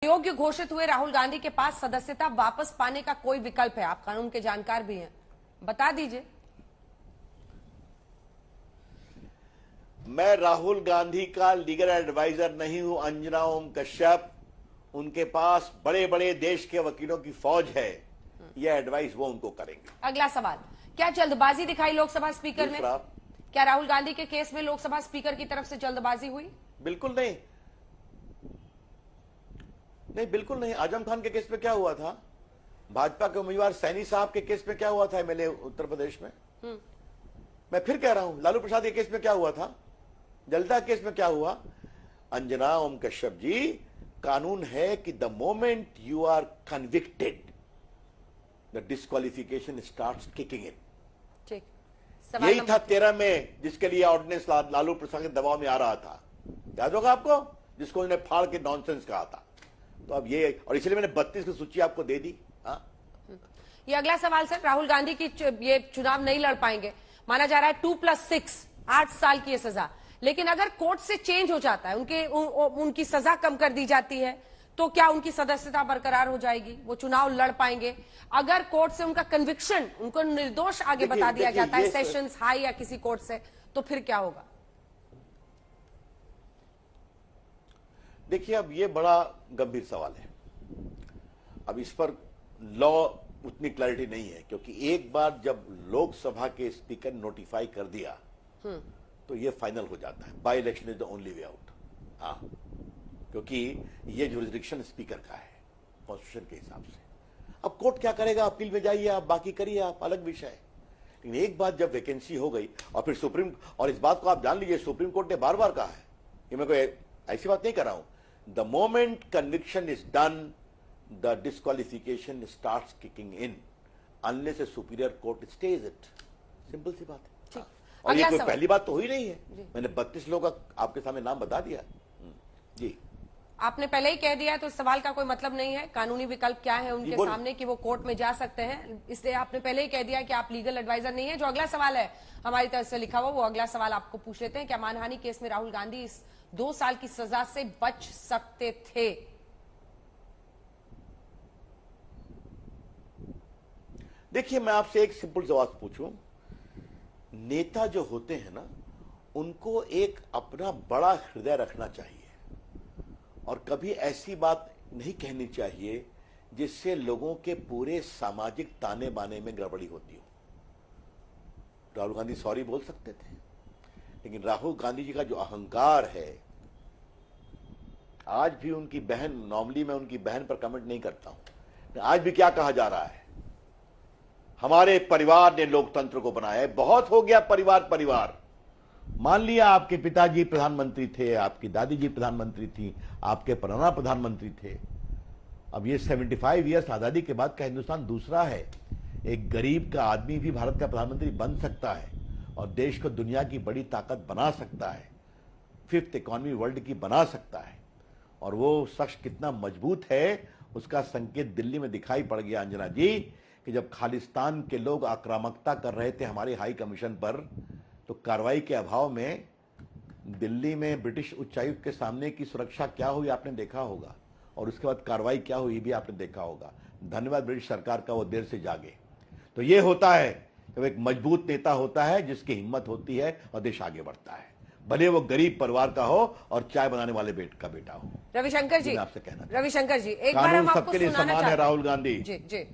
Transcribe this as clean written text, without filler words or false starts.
योग्य घोषित हुए राहुल गांधी के पास सदस्यता वापस पाने का कोई विकल्प है? आप कानून के जानकार भी हैं, बता दीजिए। मैं राहुल गांधी का लीगल एडवाइजर नहीं हूं अंजना ओम कश्यप। उनके पास बड़े बड़े देश के वकीलों की फौज है, यह एडवाइस वो उनको करेंगे। अगला सवाल, क्या जल्दबाजी दिखाई लोकसभा स्पीकर ने? क्या राहुल गांधी के केस में लोकसभा स्पीकर की तरफ से जल्दबाजी हुई? बिल्कुल नहीं, नहीं बिल्कुल नहीं। आजम खान के केस में क्या हुआ था, भाजपा के उम्मीदवार सैनी साहब के केस में क्या हुआ था एमएलए उत्तर प्रदेश में? मैं फिर कह रहा हूं, लालू प्रसाद के केस में क्या हुआ था, जलदा केस में क्या हुआ? अंजना ओम कश्यप जी, कानून है कि the moment you are convicted the disqualification starts kicking in. ठीक, यही था 13 में जिसके लिए ऑर्डिनेंस लालू प्रसाद के दबाव में आ रहा था, याद होगा आपको, जिसको उन्होंने फाड़ के नॉनसेंस कहा था। तो अब ये, और इसलिए मैंने 32 की सूची आपको दे दी। ये अगला सवाल सर, राहुल गांधी की ये चुनाव नहीं लड़ पाएंगे, माना जा रहा है 2+6 8 साल की सजा, लेकिन अगर कोर्ट से चेंज हो जाता है, उनकी सजा कम कर दी जाती है, तो क्या उनकी सदस्यता बरकरार हो जाएगी? वो चुनाव लड़ पाएंगे? अगर कोर्ट से उनका कन्विक्शन, उनको निर्दोष आगे बता दिया जाता है सेशंस हाई या किसी कोर्ट से, तो फिर क्या होगा? देखिए, अब ये बड़ा गंभीर सवाल है। अब इस पर लॉ उतनी क्लैरिटी नहीं है, क्योंकि एक बार जब लोकसभा के स्पीकर नोटिफाई कर दिया तो ये फाइनल हो जाता है। By election is the only way out. हाँ, क्योंकि ये जुरिस्डिक्शन स्पीकर का है कॉन्स्टिट्यूशन के हिसाब से। अब कोर्ट क्या करेगा, अपील में जाइए आप, बाकी करिए आप, अलग विषय है। लेकिन एक बात जब वैकेंसी हो गई, और फिर सुप्रीम, और इस बात को आप जान लीजिए, सुप्रीम कोर्ट ने बार बार कहा है, ये मैं कोई ऐसी बात नहीं कर रहा हूं, the moment conviction is done the disqualification starts kicking in unless a superior court stage it. Simple सी बात है। और ये कोई पहली बात तो हुई नहीं है, मैंने 32 लोगों का आपके सामने नाम बता दिया। जी, आपने पहले ही कह दिया, तो इस सवाल का कोई मतलब नहीं है। कानूनी विकल्प क्या है उनके सामने कि वो कोर्ट में जा सकते हैं, इसलिए आपने पहले ही कह दिया कि आप लीगल एडवाइजर नहीं है। जो अगला सवाल है हमारी तरफ से लिखा हुआ, वो अगला सवाल आपको पूछ लेते हैं। क्या मानहानि केस में राहुल गांधी इस 2 साल की सजा से बच सकते थे? देखिए, मैं आपसे एक सिंपल जवाब पूछूं, नेता जो होते हैं ना, उनको एक अपना बड़ा हृदय रखना चाहिए, और कभी ऐसी बात नहीं कहनी चाहिए जिससे लोगों के पूरे सामाजिक ताने बाने में गड़बड़ी होती हो। राहुल गांधी सॉरी बोल सकते थे, लेकिन राहुल गांधी जी का जो अहंकार है, आज भी उनकी बहन, नॉर्मली मैं उनकी बहन पर कमेंट नहीं करता हूं, आज भी क्या कहा जा रहा है, हमारे परिवार ने लोकतंत्र को बनाया है, बहुत हो गया परिवार परिवार। मान लिया आपके पिताजी प्रधानमंत्री थे, आपकी दादी जी प्रधानमंत्री थी, आपके परनाना प्रधानमंत्री थे। अब ये 75 ईयर्स आजादी के बाद का हिंदुस्तान दूसरा है। एक गरीब का आदमी भी भारत का प्रधानमंत्री बन सकता है और देश को दुनिया की बड़ी ताकत बना सकता है, 5th इकोनॉमी वर्ल्ड की बना सकता है। और वो शख्स कितना मजबूत है उसका संकेत दिल्ली में दिखाई पड़ गया अंजना जी, कि जब खालिस्तान के लोग आक्रामकता कर रहे थे हमारे हाई कमीशन पर, तो कार्रवाई के अभाव में दिल्ली में ब्रिटिश उच्चायुक्त के सामने की सुरक्षा क्या हुई आपने देखा होगा, और उसके बाद कार्रवाई क्या हुई भी आपने देखा होगा। धन्यवाद ब्रिटिश सरकार का, वो देर से जागे। तो ये होता है जब एक मजबूत नेता होता है जिसकी हिम्मत होती है और देश आगे बढ़ता है, भले वो गरीब परिवार का हो और चाय बनाने वाले का बेटा हो। रविशंकर जी, आपसे कहना, रविशंकर जी, एक बार हम आपको सबके लिए समान है राहुल गांधी। जी।